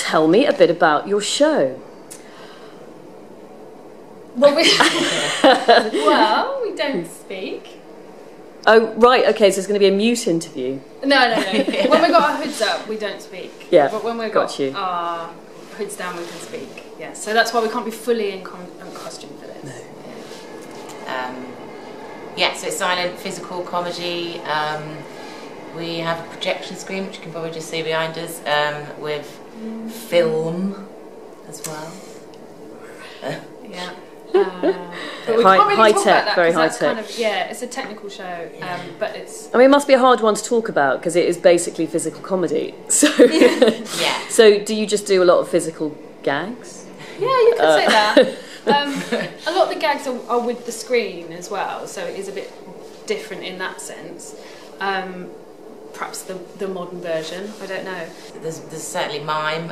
tell me a bit about your show. Well, we don't speak. Oh, right, okay, so it's going to be a mute interview. No. When we've got our hoods up, we don't speak. Yeah, but when we've got our hoods down, we can speak. Yeah, so that's why we can't be fully in costume for this. No. Yeah, so it's silent, physical comedy. We have a projection screen, which you can probably just see behind us, with film as well. Yeah. But we can't really high talk tech, about that, very high that's tech. Kind of, yeah, it's a technical show, but it's. I mean, it must be a hard one to talk about because it is basically physical comedy. So, yeah. So, do you just do a lot of physical gags? Yeah, you could say that. A lot of the gags are with the screen as well, so it is a bit different in that sense. Perhaps the modern version, I don't know. There's certainly mime.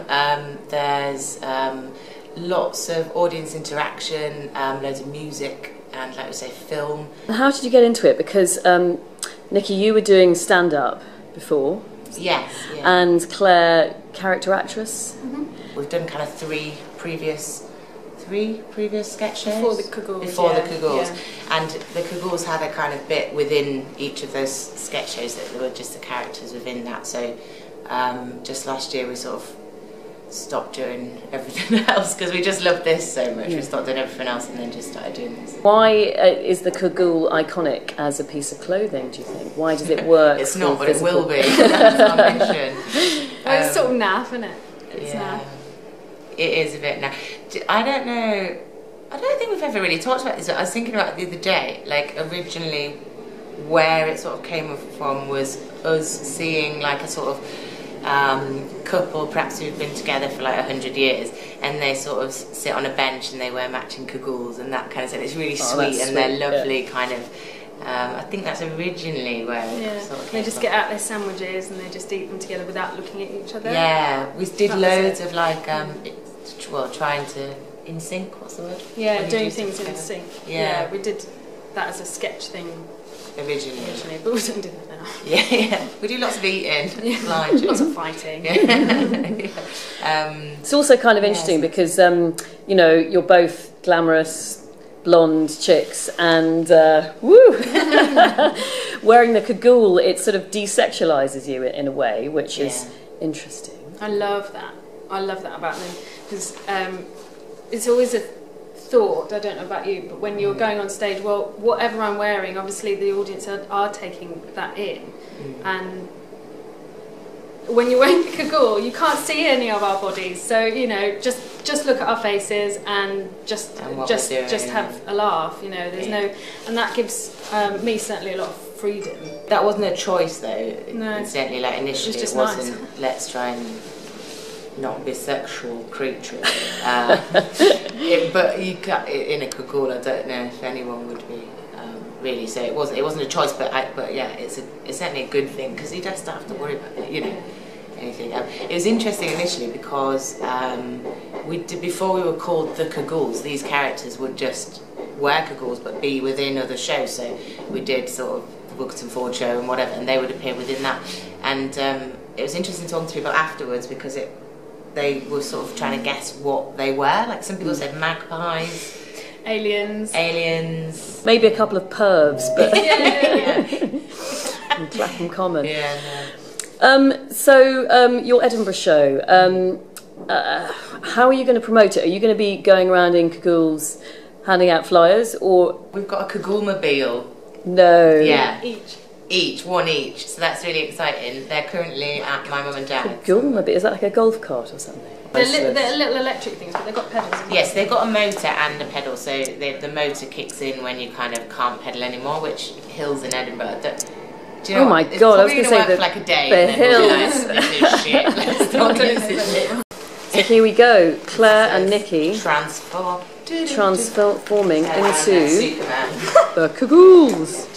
There's lots of audience interaction, loads of music, and like we say, film. How did you get into it? Because Nicky, you were doing stand-up before. Yes. Yeah. And Claire, character actress. Mm-hmm. We've done kind of three previous sketch shows before the Kagools. The Kagools, and the Kagools had a kind of bit within each of those sketch shows that there were just the characters within that. So just last year we sort of stopped doing everything else because we just loved this so much. We stopped doing everything else and then just started doing this. Why is the Kagool iconic as a piece of clothing, do you think? Why does it work? It's not, but it will be. That's our mission. Well, it's sort of naff, isn't it? It's naff. It is a bit naff. I don't know. I don't think we've ever really talked about this, but I was thinking about it the other day. Like, originally, where it sort of came from was us seeing like a sort of couple, perhaps who've been together for like 100 years, and they sort of sit on a bench and they wear matching Kagools and that kind of stuff. It's really sweet, and they're lovely, kind of. I think that's originally where it sort of came They just get out their sandwiches and they just eat them together without looking at each other. Yeah, we did loads of like, trying to in sync. What's the word? Yeah, doing things in sync. Yeah, we did that as a sketch thing. Originally, but we don't do that now. Yeah, we do lots of eating, lots of fighting. It's also kind of interesting because you know, you're both glamorous blonde chicks, and wearing the Kagool, it sort of desexualises you in a way, which is interesting. I love that. I love that about them because it's always a thought, I don't know about you, but when you're going on stage, well, whatever I'm wearing, obviously the audience are taking that in, and when you're wearing a Kagool, you can't see any of our bodies, so you know, just look at our faces and just have a laugh. You know, there's no, and that gives me certainly a lot of freedom. That wasn't a choice though. No, incidentally, like initially, it wasn't. Nice. Let's try and not be sexual creatures. But you can, in a Kagool, I don't know if anyone would be. Really, so it wasn't a choice, but yeah, it's certainly a good thing because you just don't have to worry about it, you know, anything. It was interesting initially because before we were called the Kagools, these characters would just wear Kagools but be within other shows. So we did sort of the Wilkinson show and whatever, and they would appear within that. And it was interesting talking to people afterwards because they were sort of trying to guess what they were. Like some people said magpies. Aliens. Maybe a couple of pervs, but yeah. Clapham Common. Yeah. No. So your Edinburgh show, how are you going to promote it? Are you going to be going around in Kagools handing out flyers, or we've got a Kagool-mobile? No. Yeah. One each. So that's really exciting. They're currently at my mum and dad's. Kagool-mobile, is that like a golf cart or something? They're little electric things, but they've got pedals. Yes, they've got a motor and a pedal, so the motor kicks in when you kind of can't pedal anymore, which hills in Edinburgh. Do you know my what? God, I was going to say for like a day. The hills. This is shit. Let's not do this. So here we go, Claire and Nicky transforming into the Kagools.